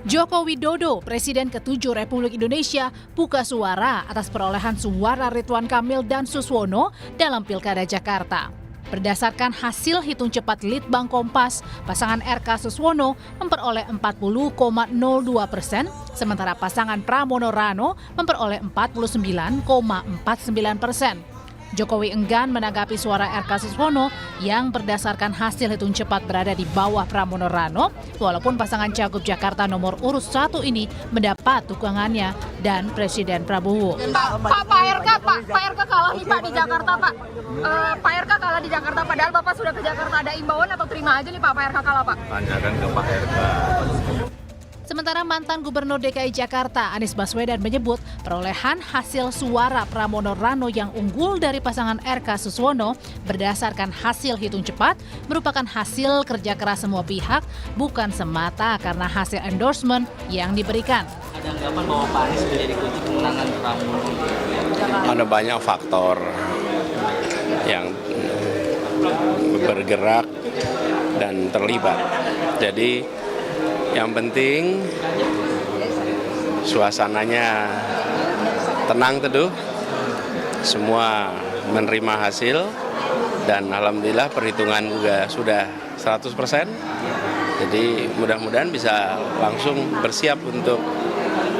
Joko Widodo, Presiden ke-7 Republik Indonesia, buka suara atas perolehan suara Ridwan Kamil dan Suswono dalam Pilkada Jakarta. Berdasarkan hasil hitung cepat Litbang Kompas, pasangan RK Suswono memperoleh 40,02%, sementara pasangan Pramono Rano memperoleh 49,49%. Jokowi enggan menanggapi suara RK Suswono yang berdasarkan hasil hitung cepat berada di bawah Pramono Rano, walaupun pasangan Cagup Jakarta nomor urut 1 ini mendapat dukungannya dan Presiden Prabowo. Pak RK kalah nih Pak di Jakarta Pak. Pak RK kalah di Jakarta, padahal Bapak sudah ke Jakarta. Ada imbauan atau terima aja nih Pak RK kalah Pak? Tanyakan ke Pak RK. Sementara mantan Gubernur DKI Jakarta Anies Baswedan menyebut perolehan hasil suara Pramono Rano yang unggul dari pasangan RK Suswono berdasarkan hasil hitung cepat merupakan hasil kerja keras semua pihak, bukan semata karena hasil endorsement yang diberikan. Ada anggapan bahwa Pak Anies menjadi kunci kemenangan Pramono? Ada banyak faktor yang bergerak dan terlibat. Jadi yang penting suasananya tenang teduh, semua menerima hasil dan alhamdulillah perhitungan juga sudah 100%. Jadi mudah-mudahan bisa langsung bersiap untuk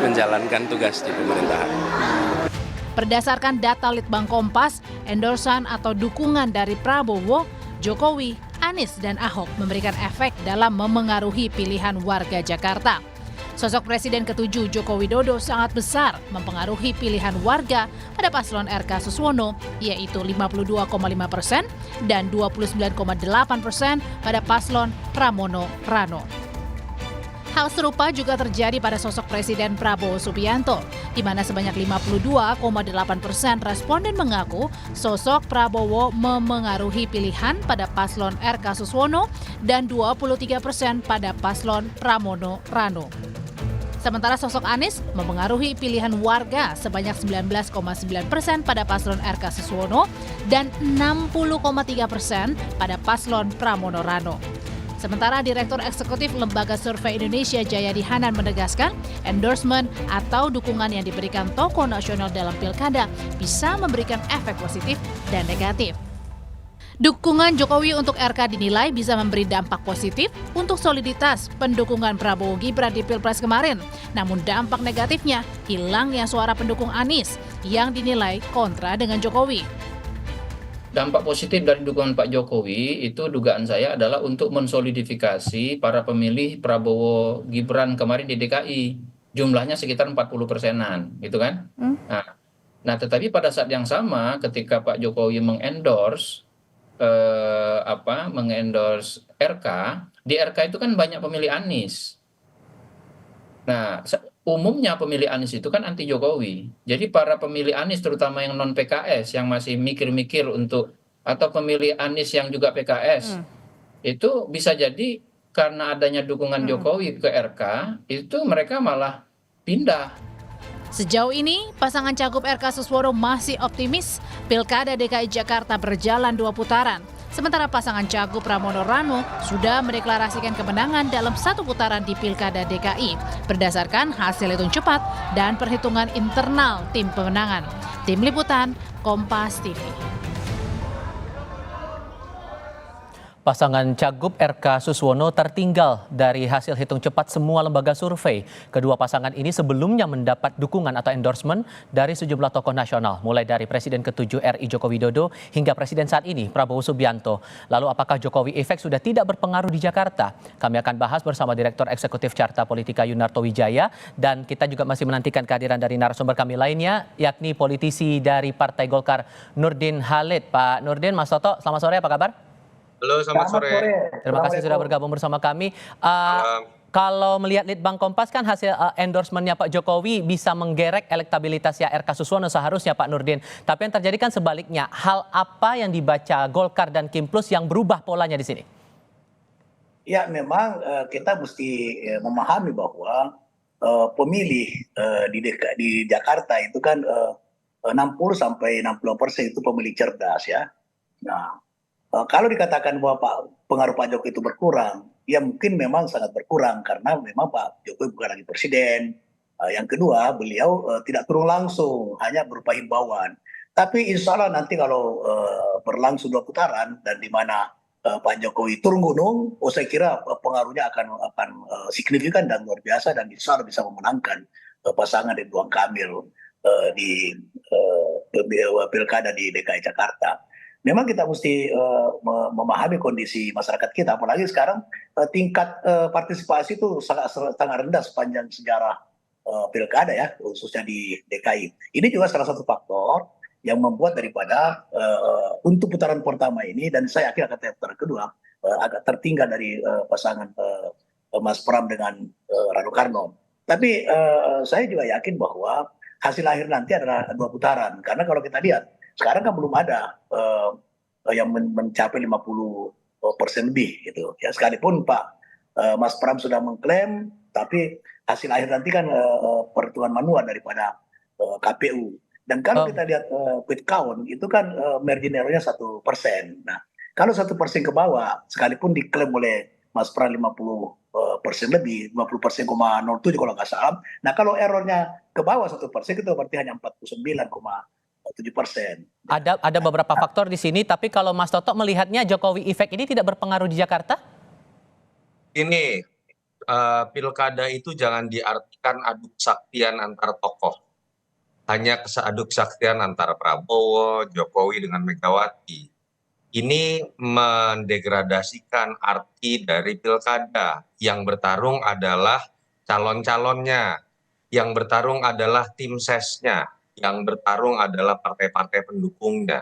menjalankan tugas di pemerintahan. Berdasarkan data Litbang Kompas, endorsan atau dukungan dari Prabowo, Jokowi, Anies, dan Ahok memberikan efek dalam memengaruhi pilihan warga Jakarta. Sosok Presiden ke-7 Joko Widodo sangat besar mempengaruhi pilihan warga pada paslon RK Suswono, yaitu 52,5% dan 29,8% pada paslon Pramono Rano. Hal serupa juga terjadi pada sosok Presiden Prabowo Subianto, di mana sebanyak 52,8% responden mengaku sosok Prabowo memengaruhi pilihan pada paslon RK Suswono dan 23% pada paslon Pramono Rano. Sementara sosok Anies memengaruhi pilihan warga sebanyak 19,9% pada paslon RK Suswono dan 60,3% pada paslon Pramono Rano. Sementara Direktur Eksekutif Lembaga Survei Indonesia Jayadi Hanan menegaskan endorsement atau dukungan yang diberikan tokoh nasional dalam pilkada bisa memberikan efek positif dan negatif. Dukungan Jokowi untuk RK dinilai bisa memberi dampak positif untuk soliditas pendukungan Prabowo Gibran di Pilpres kemarin. Namun dampak negatifnya hilangnya suara pendukung Anies yang dinilai kontra dengan Jokowi. Dampak positif dari dukungan Pak Jokowi itu dugaan saya adalah untuk mensolidifikasi para pemilih Prabowo Gibran kemarin di DKI. Jumlahnya sekitar 40%-an, gitu kan? Nah, tetapi pada saat yang sama ketika Pak Jokowi mengendorse RK, di RK itu kan banyak pemilih Anies. Nah, umumnya pemilih Anies itu kan anti Jokowi. Jadi para pemilih Anies terutama yang non PKS yang masih mikir-mikir untuk atau pemilih Anies yang juga PKS itu bisa jadi karena adanya dukungan Jokowi ke RK itu mereka malah pindah. Sejauh ini, pasangan Cagup RK Suswono masih optimis Pilkada DKI Jakarta berjalan 2 putaran. Sementara pasangan Cagup Pramono Rano sudah mendeklarasikan kemenangan dalam 1 putaran di Pilkada DKI berdasarkan hasil hitung cepat dan perhitungan internal tim pemenangan. Tim Liputan, Kompas TV. Pasangan Cagup RK Suswono tertinggal dari hasil hitung cepat semua lembaga survei. Kedua pasangan ini sebelumnya mendapat dukungan atau endorsement dari sejumlah tokoh nasional, mulai dari Presiden ke-7 RI Joko Widodo hingga Presiden saat ini Prabowo Subianto. Lalu apakah Jokowi efek sudah tidak berpengaruh di Jakarta? Kami akan bahas bersama Direktur Eksekutif Carta Politika Yunarto Wijaya, dan kita juga masih menantikan kehadiran dari narasumber kami lainnya, yakni politisi dari Partai Golkar Nurdin Halid. Pak Nurdin, Mas Toto, selamat sore, apa kabar? Halo, selamat sore. Terima kasih sudah bergabung bersama kami. Kalau melihat Litbang Kompas kan hasil endorsementnya Pak Jokowi bisa menggerek elektabilitasnya RK Suswono seharusnya, Pak Nurdin. Tapi yang terjadi kan sebaliknya. Hal apa yang dibaca Golkar dan Kim Plus yang berubah polanya di sini? Ya, memang kita mesti memahami bahwa pemilih di Jakarta itu kan 60-60% itu pemilih cerdas ya. Nah, kalau dikatakan bahwa pengaruh Pak Jokowi itu berkurang, ya mungkin memang sangat berkurang karena memang Pak Jokowi bukan lagi presiden. Yang kedua, beliau tidak turun langsung, hanya berupa himbauan. Tapi insya Allah nanti kalau berlangsung 2 putaran dan di mana Pak Jokowi turun gunung, saya kira pengaruhnya akan signifikan dan luar biasa dan insya Allah bisa memenangkan pasangan Ridwan Kamil di pilkada di DKI Jakarta. Memang kita mesti memahami kondisi masyarakat kita, apalagi sekarang tingkat partisipasi itu sangat rendah sepanjang sejarah pilkada ya, khususnya di DKI. Ini juga salah satu faktor yang membuat daripada untuk putaran pertama ini, dan saya yakin akan putaran kedua agak tertinggal dari pasangan Mas Pram dengan Rano Karno. Tapi saya juga yakin bahwa hasil akhir nanti adalah 2 putaran, karena kalau kita lihat sekarang kan belum ada yang mencapai 50% lebih gitu ya, sekalipun Pak Mas Pram sudah mengklaim, tapi hasil akhir nanti kan perhitungan manual daripada KPU. Dan kalau kita lihat quick count itu kan margin error-nya 1%. Nah, kalau 1% ke bawah, sekalipun diklaim oleh Mas Pram 50% lebih, 50,07 kalau nggak salah. Nah, kalau errornya ke bawah 1%, itu berarti hanya 49,7%. Ada beberapa faktor di sini, tapi kalau Mas Toto melihatnya Jokowi effect ini tidak berpengaruh di Jakarta? Ini pilkada itu jangan diartikan adu kesaktian antar tokoh. Hanya adu kesaktian antara Prabowo, Jokowi dengan Megawati. Ini mendegradasikan arti dari pilkada. Yang bertarung adalah calon-calonnya. Yang bertarung adalah tim sesnya. Yang bertarung adalah partai-partai pendukungnya.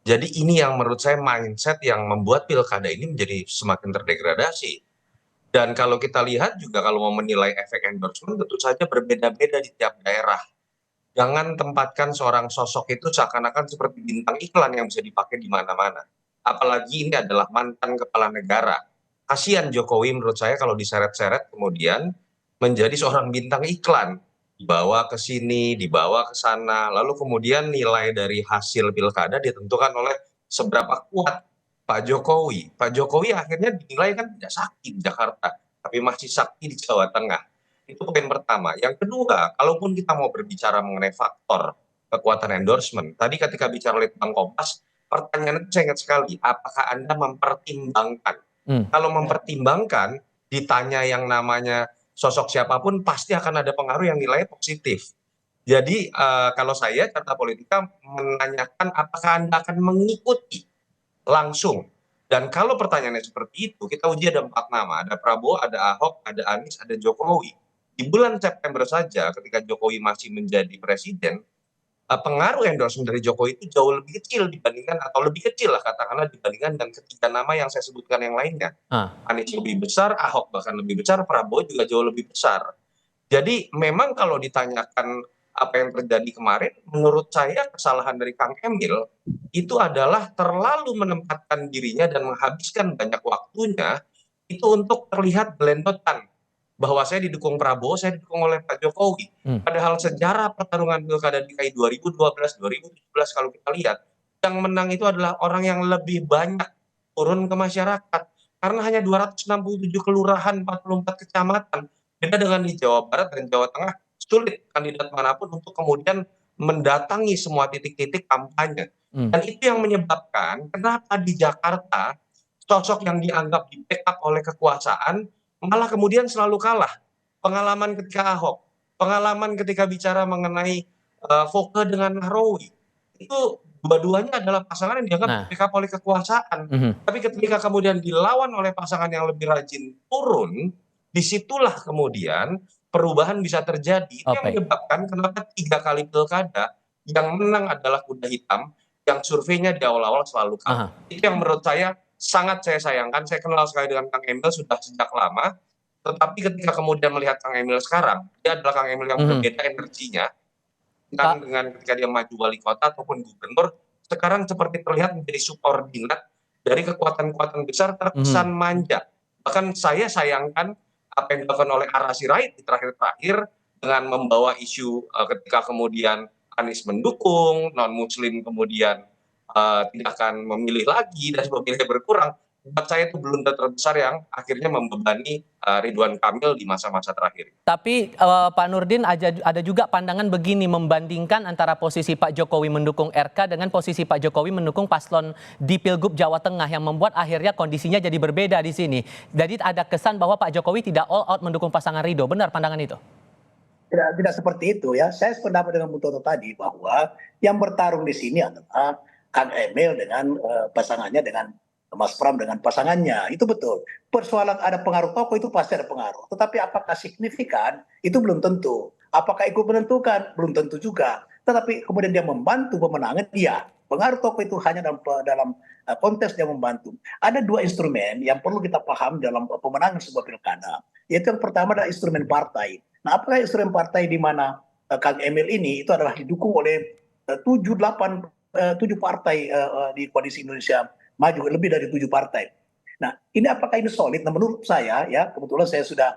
Jadi ini yang menurut saya mindset yang membuat pilkada ini menjadi semakin terdegradasi. Dan kalau kita lihat juga kalau mau menilai efek endorsement tentu saja berbeda-beda di tiap daerah. Jangan tempatkan seorang sosok itu seakan-akan seperti bintang iklan yang bisa dipakai di mana-mana. Apalagi ini adalah mantan kepala negara. Kasihan Jokowi menurut saya kalau diseret-seret kemudian menjadi seorang bintang iklan. Dibawa ke sini, dibawa ke sana, lalu kemudian nilai dari hasil pilkada ditentukan oleh seberapa kuat Pak Jokowi. Pak Jokowi akhirnya dinilai kan tidak sakti di Jakarta, tapi masih sakti di Jawa Tengah. Itu poin pertama. Yang kedua, kalaupun kita mau berbicara mengenai faktor kekuatan endorsement, tadi ketika bicara Litbang Kompas, pertanyaan itu saya ingat sekali, apakah Anda mempertimbangkan? Kalau mempertimbangkan, ditanya yang namanya sosok siapapun, pasti akan ada pengaruh yang nilainya positif. Jadi kalau saya, Carta Politika menanyakan apakah Anda akan mengikuti langsung. Dan kalau pertanyaannya seperti itu, kita uji ada 4 nama. Ada Prabowo, ada Ahok, ada Anies, ada Jokowi. Di bulan September saja ketika Jokowi masih menjadi presiden, pengaruh endorsement dari Jokowi itu jauh lebih kecil dibandingkan, atau lebih kecil lah katakanlah dibandingkan dengan ketiga nama yang saya sebutkan yang lainnya. Anies lebih besar, Ahok bahkan lebih besar, Prabowo juga jauh lebih besar. Jadi memang kalau ditanyakan apa yang terjadi kemarin, menurut saya kesalahan dari Kang Emil itu adalah terlalu menempatkan dirinya dan menghabiskan banyak waktunya itu untuk terlihat belendotan bahwa saya didukung Prabowo, saya didukung oleh Pak Jokowi. Padahal sejarah pertarungan pilkada DKI 2012, 2017 kalau kita lihat, yang menang itu adalah orang yang lebih banyak turun ke masyarakat. Karena hanya 267 kelurahan, 44 kecamatan. Beda dengan di Jawa Barat dan Jawa Tengah, sulit kandidat manapun untuk kemudian mendatangi semua titik-titik kampanye. Dan itu yang menyebabkan kenapa di Jakarta sosok yang dianggap di backup oleh kekuasaan malah kemudian selalu kalah. Pengalaman ketika Ahok, pengalaman ketika bicara mengenai Foke dengan Nahrawi, itu dua-duanya adalah pasangan yang dianggap backup oleh kekuasaan. Tapi ketika kemudian dilawan oleh pasangan yang lebih rajin turun, disitulah kemudian perubahan bisa terjadi. Itu yang menyebabkan kenapa 3 kali pilkada yang menang adalah kuda hitam, yang surveinya di awal-awal selalu kalah. Itu yang menurut saya sangat saya sayangkan. Saya kenal sekali dengan Kang Emil sudah sejak lama, tetapi ketika kemudian melihat Kang Emil sekarang, dia adalah Kang Emil yang berbeda energinya dengan ketika dia maju wali kota ataupun gubernur. Sekarang seperti terlihat menjadi subordinat dari kekuatan-kekuatan besar, terkesan manja. Bahkan saya sayangkan apa yang dilakukan oleh Ara Sirait di terakhir-terakhir dengan membawa isu ketika kemudian Anies mendukung, non-muslim kemudian tidak akan memilih lagi dan pemilih berkurang. buat saya itu blunder terbesar yang akhirnya membebani Ridwan Kamil di masa-masa terakhir. Tapi Pak Nurdin ada juga pandangan begini membandingkan antara posisi Pak Jokowi mendukung RK dengan posisi Pak Jokowi mendukung paslon di Pilgub Jawa Tengah yang membuat akhirnya kondisinya jadi berbeda di sini. Jadi ada kesan bahwa Pak Jokowi tidak all out mendukung pasangan Ridho. Benar pandangan itu? Tidak seperti itu ya. Saya sependapat dengan Bu Toto tadi bahwa yang bertarung di sini adalah Kang Emil dengan pasangannya, dengan Mas Pram dengan pasangannya. Itu betul. Persoalan ada pengaruh tokoh itu pasti ada pengaruh. Tetapi apakah signifikan? Itu belum tentu. Apakah ikut menentukan? Belum tentu juga. Tetapi kemudian dia membantu pemenangan, iya. Pengaruh tokoh itu hanya dalam konteks dia membantu. Ada dua instrumen yang perlu kita paham dalam pemenangan sebuah pilkada. Yaitu yang pertama adalah instrumen partai. Nah, apakah instrumen partai di mana Kang Emil ini itu adalah didukung oleh 7 partai di Koalisi Indonesia Maju, lebih dari 7 partai. Nah, ini apakah ini solid? Nah, menurut saya ya, kebetulan saya sudah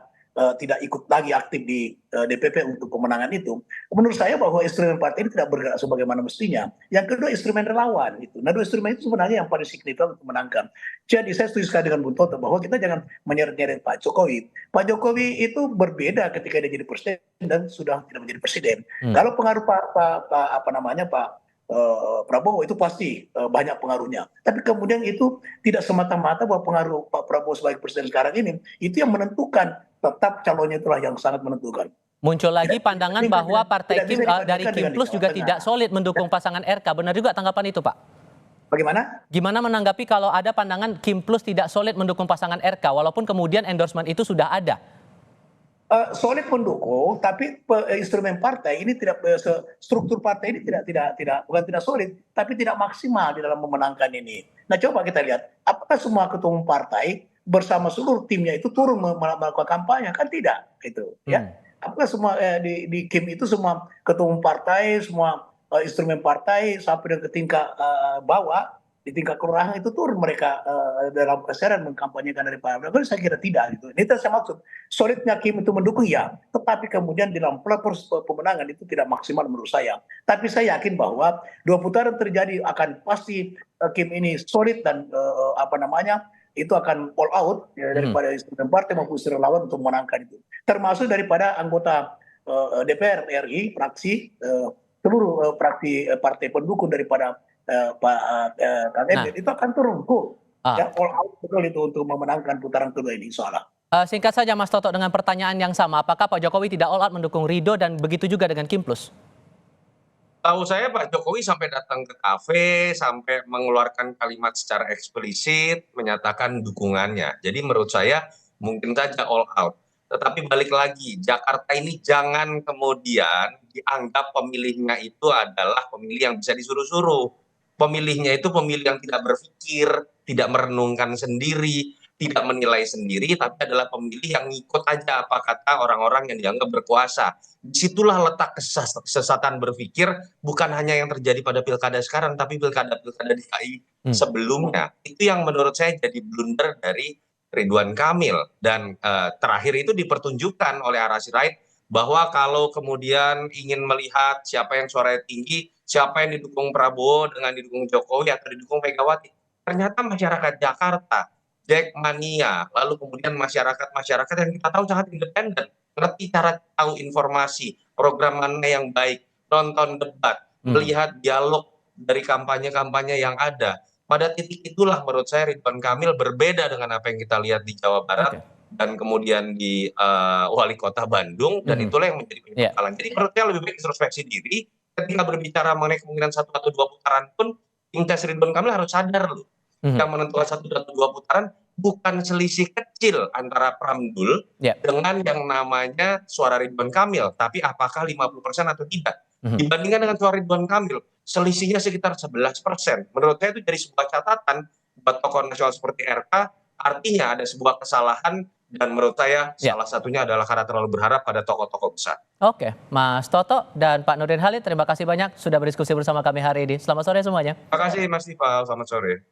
tidak ikut lagi aktif di DPP untuk pemenangan itu. Menurut saya bahwa instrumen partai ini tidak bergerak sebagaimana mestinya. Yang kedua, instrumen relawan itu. Nah, dua instrumen itu sebenarnya yang paling signifikan untuk menangkan. Jadi saya setuju sekali dengan Bung Toto bahwa kita jangan menyeret-nyeret Pak Jokowi. Pak Jokowi itu berbeda ketika dia jadi presiden dan sudah tidak menjadi presiden. Kalau pengaruh Pak Prabowo itu pasti banyak pengaruhnya. Tapi kemudian itu tidak semata-mata bahwa pengaruh Pak Prabowo sebagai presiden sekarang ini itu yang menentukan, tetap calonnya itulah yang sangat menentukan. Muncul lagi pandangan bahwa partai Kim dari Kim Plus juga tidak solid mendukung pasangan RK. Benar juga tanggapan itu, Pak? Bagaimana? Gimana menanggapi kalau ada pandangan Kim Plus tidak solid mendukung pasangan RK walaupun kemudian endorsement itu sudah ada? Solid mendukung, tapi instrumen partai ini tidak, struktur partai ini bukan tidak solid, tapi tidak maksimal di dalam memenangkan ini. Nah, coba kita lihat, apakah semua ketua umum partai bersama seluruh timnya itu turun melakukan kampanye? Kan tidak, gitu. Ya. Apakah semua di Kim itu semua ketua umum partai, semua instrumen partai sampai ke tingkat bawah, di tingkat kelurahan itu turun mereka dalam kesadaran mengkampanyekan dari Pak Prabowo? Saya kira tidak gitu. Ini saya maksud solidnya Kim itu mendukung ya, tetapi kemudian di dalam proses pemenangan itu tidak maksimal menurut saya. Tapi saya yakin bahwa 2 putaran terjadi akan pasti Kim ini solid dan itu akan all out ya, daripada instrumen partai maupun instrumen lawan untuk memenangkan itu. Termasuk daripada anggota DPR RI, fraksi seluruh fraksi partai pendukung daripada Kang Emil itu akan turun ya, all out betul itu untuk memenangkan putaran kedua ini insyaallah. Singkat saja Mas Toto dengan pertanyaan yang sama, apakah Pak Jokowi tidak all out mendukung Ridho dan begitu juga dengan Kim Plus? Tahu saya Pak Jokowi sampai datang ke kafe, sampai mengeluarkan kalimat secara eksplisit menyatakan dukungannya. Jadi menurut saya mungkin saja all out. Tetapi balik lagi, Jakarta ini jangan kemudian dianggap pemilihnya itu adalah pemilih yang bisa disuruh-suruh. Pemilihnya itu pemilih yang tidak berpikir, tidak merenungkan sendiri, tidak menilai sendiri, tapi adalah pemilih yang ngikut aja apa kata orang-orang yang dianggap berkuasa. Disitulah letak kesesatan berpikir, bukan hanya yang terjadi pada pilkada sekarang, tapi pilkada-pilkada DKI sebelumnya. Itu yang menurut saya jadi blunder dari Ridwan Kamil. Dan terakhir itu dipertunjukkan oleh Ara Sirait bahwa kalau kemudian ingin melihat siapa yang suaranya tinggi, siapa yang didukung Prabowo dengan didukung Jokowi atau didukung Megawati, ternyata masyarakat Jakarta, Jackmania, lalu kemudian masyarakat yang kita tahu sangat independen, ngerti cara tahu informasi, program mana yang baik, nonton debat, melihat dialog dari kampanye-kampanye yang ada. Pada titik itulah menurut saya Ridwan Kamil berbeda dengan apa yang kita lihat di Jawa Barat dan kemudian di Wali Kota Bandung, dan itulah yang menjadi penyebab. Jadi menurut saya lebih baik introspeksi diri. Ketika berbicara mengenai kemungkinan 1 atau 2 putaran pun, tim tes Ridwan Kamil harus sadar loh. Yang menentukan 1 atau 2 putaran bukan selisih kecil antara Pramdul dengan yang namanya suara Ridwan Kamil, tapi apakah 50% atau tidak. Dibandingkan dengan suara Ridwan Kamil, selisihnya sekitar 11%. Menurut saya itu jadi sebuah catatan buat tokoh nasional seperti RK, artinya ada sebuah kesalahan. Dan menurut saya salah satunya adalah karena terlalu berharap pada tokoh-tokoh besar. Oke, Mas Toto dan Pak Nurdin Halid, terima kasih banyak sudah berdiskusi bersama kami hari ini. Selamat sore semuanya. Terima kasih Mas Tifal, selamat sore.